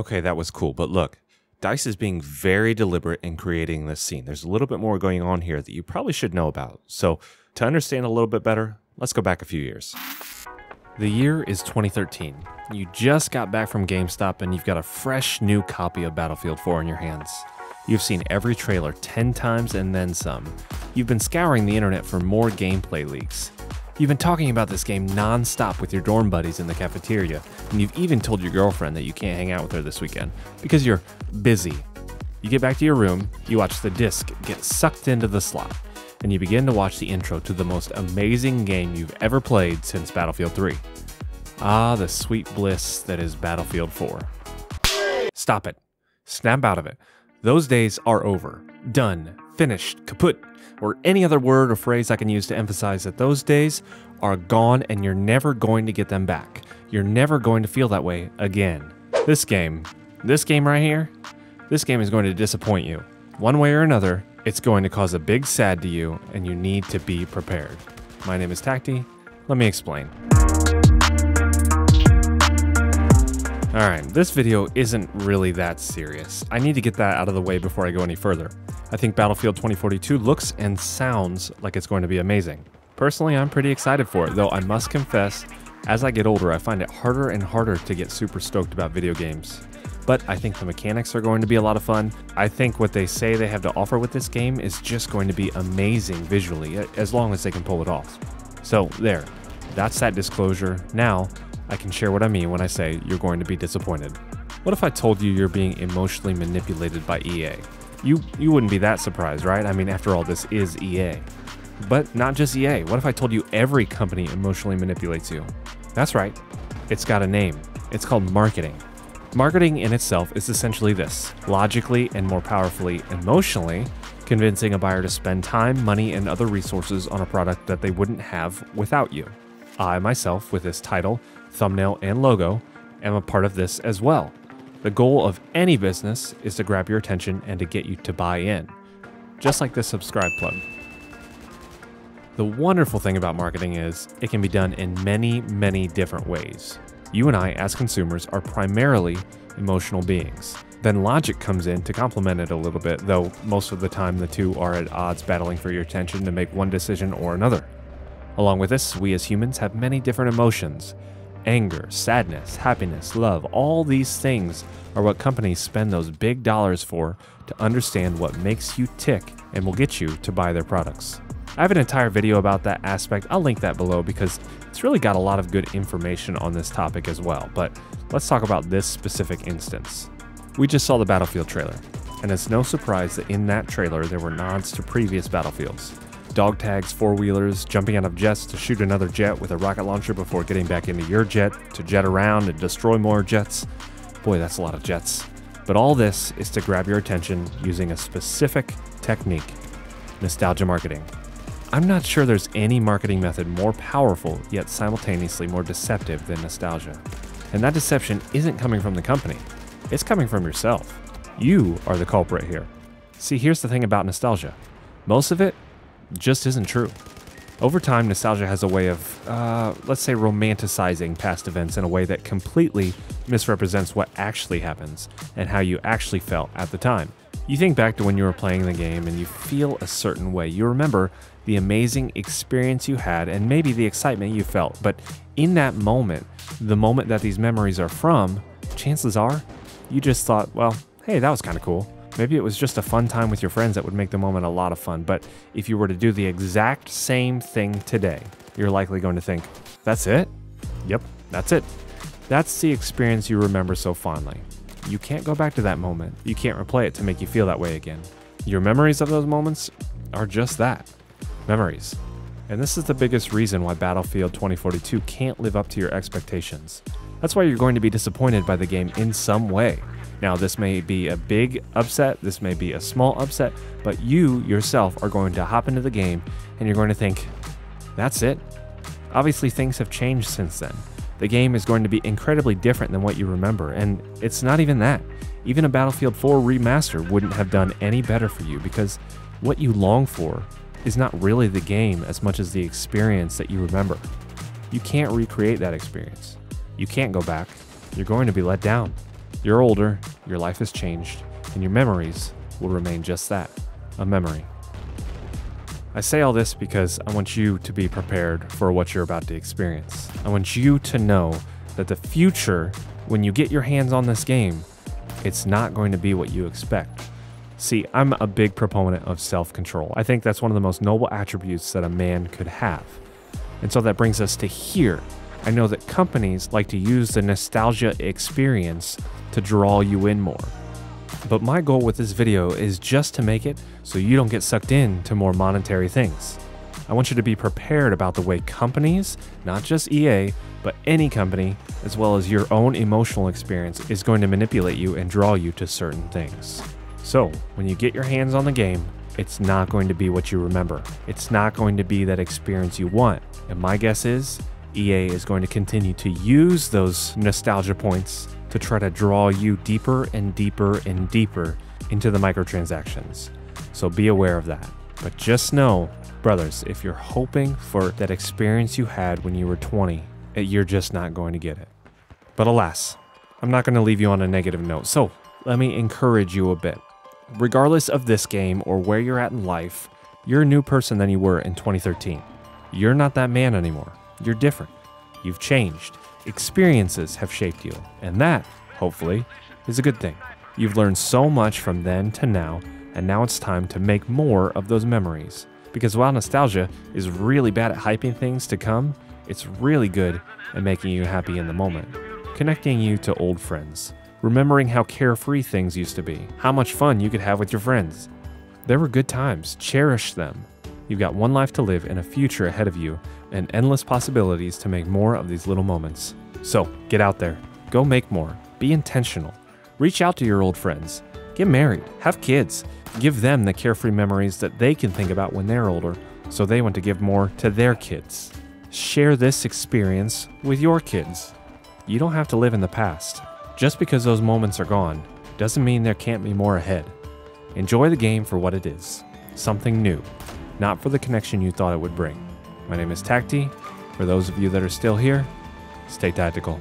Okay, that was cool, but look, DICE is being very deliberate in creating this scene. There's a little bit more going on here that you probably should know about. So, to understand a little bit better, let's go back a few years. The year is 2013. You just got back from GameStop and you've got a fresh new copy of Battlefield 4 in your hands. You've seen every trailer 10 times and then some. You've been scouring the internet for more gameplay leaks. You've been talking about this game non-stop with your dorm buddies in the cafeteria, and you've even told your girlfriend that you can't hang out with her this weekend because you're busy. You get back to your room, you watch the disc get sucked into the slot, and you begin to watch the intro to the most amazing game you've ever played since Battlefield 3. Ah, the sweet bliss that is Battlefield 4. Stop it. Snap out of it. Those days are over. Done. Finished. Kaput. Or any other word or phrase I can use to emphasize that those days are gone and you're never going to get them back. You're never going to feel that way again. This game right here, this game is going to disappoint you. One way or another, it's going to cause a big sad to you and you need to be prepared. My name is Tacti. Let me explain. Alright, this video isn't really that serious. I need to get that out of the way before I go any further. I think Battlefield 2042 looks and sounds like it's going to be amazing. Personally, I'm pretty excited for it, though I must confess, as I get older, I find it harder and harder to get super stoked about video games. But I think the mechanics are going to be a lot of fun. I think what they say they have to offer with this game is just going to be amazing visually, as long as they can pull it off. So there, that's that disclosure. Now, I can share what I mean when I say you're going to be disappointed. What if I told you you're being emotionally manipulated by EA? You wouldn't be that surprised, right? I mean, after all, this is EA. But not just EA. What if I told you every company emotionally manipulates you? That's right. It's got a name. It's called marketing. Marketing in itself is essentially this: logically and more powerfully emotionally convincing a buyer to spend time, money, and other resources on a product that they wouldn't have without you. I myself, with this title, thumbnail, and logo, am a part of this as well. The goal of any business is to grab your attention and to get you to buy in, just like this subscribe plug. The wonderful thing about marketing is it can be done in many, many different ways. You and I, as consumers, are primarily emotional beings. Then logic comes in to complement it a little bit, though most of the time the two are at odds battling for your attention to make one decision or another. Along with this, we as humans have many different emotions. Anger, sadness, happiness, love, all these things are what companies spend those big dollars for to understand what makes you tick and will get you to buy their products. I have an entire video about that aspect. I'll link that below because it's really got a lot of good information on this topic as well. But let's talk about this specific instance. We just saw the Battlefield trailer, and it's no surprise that in that trailer there were nods to previous Battlefields. Dog tags, four-wheelers, jumping out of jets to shoot another jet with a rocket launcher before getting back into your jet, to jet around and destroy more jets. Boy, that's a lot of jets. But all this is to grab your attention using a specific technique: nostalgia marketing. I'm not sure there's any marketing method more powerful yet simultaneously more deceptive than nostalgia. And that deception isn't coming from the company. It's coming from yourself. You are the culprit here. See, here's the thing about nostalgia. Most of it just isn't true. Over time, nostalgia has a way of, let's say, romanticizing past events in a way that completely misrepresents what actually happens and how you actually felt at the time. You think back to when you were playing the game and you feel a certain way. You remember the amazing experience you had and maybe the excitement you felt. But in that moment, the moment that these memories are from, chances are you just thought, well, hey, that was kind of cool. Maybe it was just a fun time with your friends that would make the moment a lot of fun. But if you were to do the exact same thing today, you're likely going to think, that's it? Yep, that's it. That's the experience you remember so fondly. You can't go back to that moment. You can't replay it to make you feel that way again. Your memories of those moments are just that, memories. And this is the biggest reason why Battlefield 2042 can't live up to your expectations. That's why you're going to be disappointed by the game in some way. Now, this may be a big upset, this may be a small upset, but you yourself are going to hop into the game and you're going to think, that's it? Obviously, things have changed since then. The game is going to be incredibly different than what you remember, and it's not even that. Even a Battlefield 4 remaster wouldn't have done any better for you because what you long for is not really the game as much as the experience that you remember. You can't recreate that experience. You can't go back. You're going to be let down. You're older, your life has changed, and your memories will remain just that, a memory. I say all this because I want you to be prepared for what you're about to experience. I want you to know that the future, when you get your hands on this game, it's not going to be what you expect. See, I'm a big proponent of self-control. I think that's one of the most noble attributes that a man could have. And so that brings us to here. I know that companies like to use the nostalgia experience to draw you in more. But my goal with this video is just to make it so you don't get sucked into more monetary things. I want you to be prepared about the way companies, not just EA, but any company, as well as your own emotional experience, is going to manipulate you and draw you to certain things. So, when you get your hands on the game, it's not going to be what you remember. It's not going to be that experience you want. And my guess is, EA is going to continue to use those nostalgia points to try to draw you deeper and deeper and deeper into the microtransactions. So be aware of that. But just know, brothers, if you're hoping for that experience you had when you were 20, you're just not going to get it. But alas, I'm not going to leave you on a negative note. So let me encourage you a bit. Regardless of this game or where you're at in life, you're a new person than you were in 2013. You're not that man anymore. You're different. You've changed. Experiences have shaped you, and that, hopefully, is a good thing. You've learned so much from then to now, and now it's time to make more of those memories. Because while nostalgia is really bad at hyping things to come, it's really good at making you happy in the moment, connecting you to old friends, remembering how carefree things used to be, how much fun you could have with your friends. There were good times, cherish them. You've got one life to live and a future ahead of you, and endless possibilities to make more of these little moments. So, get out there, go make more, be intentional, reach out to your old friends, get married, have kids, give them the carefree memories that they can think about when they're older, so they want to give more to their kids. Share this experience with your kids. You don't have to live in the past. Just because those moments are gone, doesn't mean there can't be more ahead. Enjoy the game for what it is, something new, not for the connection you thought it would bring. My name is Tacti. For those of you that are still here, stay tactical.